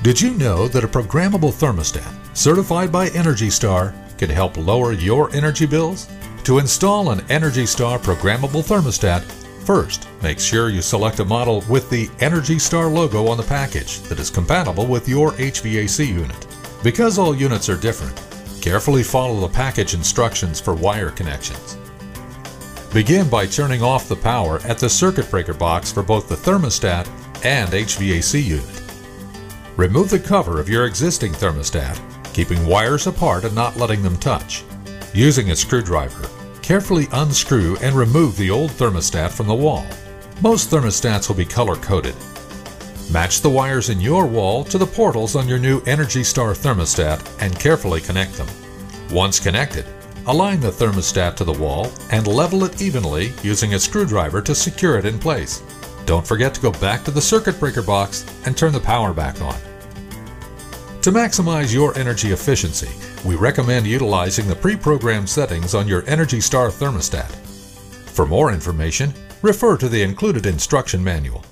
Did you know that a programmable thermostat certified by ENERGY STAR can help lower your energy bills? To install an ENERGY STAR programmable thermostat, first make sure you select a model with the ENERGY STAR logo on the package that is compatible with your HVAC unit. Because all units are different, carefully follow the package instructions for wire connections. Begin by turning off the power at the circuit breaker box for both the thermostat and HVAC unit. Remove the cover of your existing thermostat, keeping wires apart and not letting them touch. Using a screwdriver, carefully unscrew and remove the old thermostat from the wall. Most thermostats will be color-coded. Match the wires in your wall to the portals on your new ENERGY STAR thermostat and carefully connect them. Once connected, align the thermostat to the wall and level it evenly using a screwdriver to secure it in place. Don't forget to go back to the circuit breaker box and turn the power back on. To maximize your energy efficiency, we recommend utilizing the pre-programmed settings on your ENERGY STAR thermostat. For more information, refer to the included instruction manual.